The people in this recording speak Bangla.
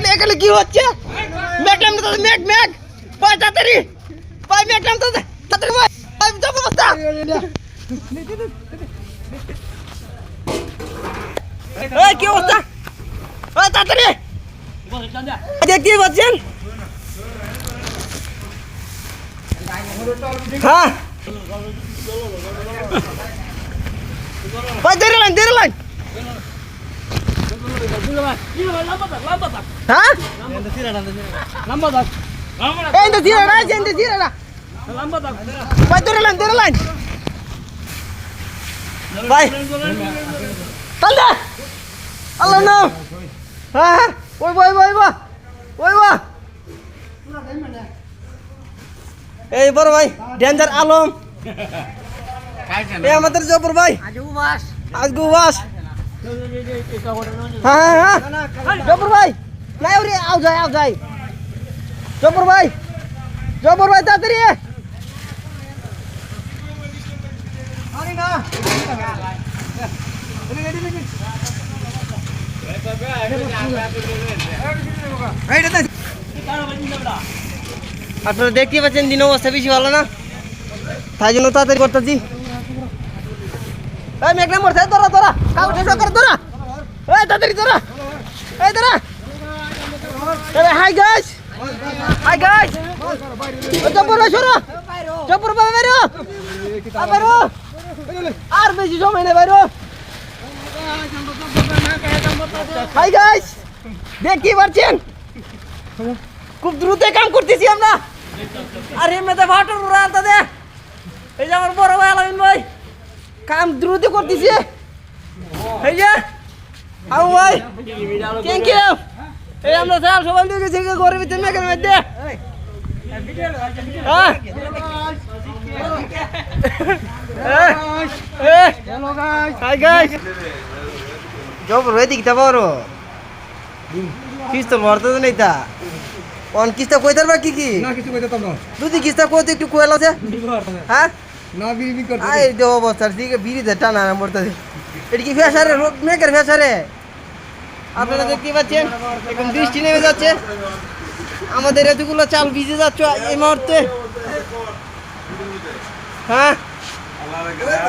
এখানে কি হচ্ছে? মেঘ নামতে তো মেঘ মেঘ ভাই তাড়াতাড়ি ভাই মেঘ নামতে তাড়াতাড়ি ভাই ভাই যাবো বস্তা এই কি অবস্থা ভাই তাড়াতাড়ি দেখতে পাচ্ছেন হ্যাঁ ভাই ধরে লাইন হ্যাঁ এই তো জিরা না ভাই ধরে লাইন ভাই তালদা আল্লাহ নাম হ্যাঁ ওই এই বড় ভাই ডেঞ্জার আলম এই আমাদের জবর ভাই আজগু বাস হ্যাঁ জবর ভাই নাই রে আও যাই জবর ভাই তাড়াতাড়ি আরে না আপনারা দেখতে পাচ্ছেন দিন অবস্থা বেশি ভালো না তাই জন্য তাড়াতাড়ি করতেছি এই মেঘ নাম্বার ধরা কাউকে সরকার ধরা এই তাড়াতাড়ি ধরা হাই গাইস জব্বর ভাই সরো জব্বর ভাই বাইরো আর বেশি সময় নেই বাইরো হাই গাইস দেখতে পাচ্ছেন খুব দ্রুত কাম করতেছি আমরা আর এমনিতে ভাটার উড়ালটা দে এই যে আমার বড় ভাই আলামিন ভাই কাম দ্রুত করতেছি এই যে আউ ভাই থ্যাংক ইউ এই আমরা চাল সবাই দিয়ে গেছি ঘরের ভিতরে মেঘের মধ্যে হাই গাইস জব রয়ে দিকটা বড় কিস্ত ভরতে তো নেই তা অন কিস্তা কইতার বা কি না কিছু কইতে তোমরা দুদি কিস্তা কইতে একটু কোয়েল আছে হ্যাঁ না বিড়ি করতে আই দেও অবস্থা ঠিক বিড়ি দে টানা না মরতে এটা কি ফেসারে মেঘের ফেসারে আপনারা দেখতে পাচ্ছেন এখন বৃষ্টি নেমে যাচ্ছে আমাদের এতগুলো চাল ভিজে যাচ্ছে এই মুহূর্তে হ্যাঁ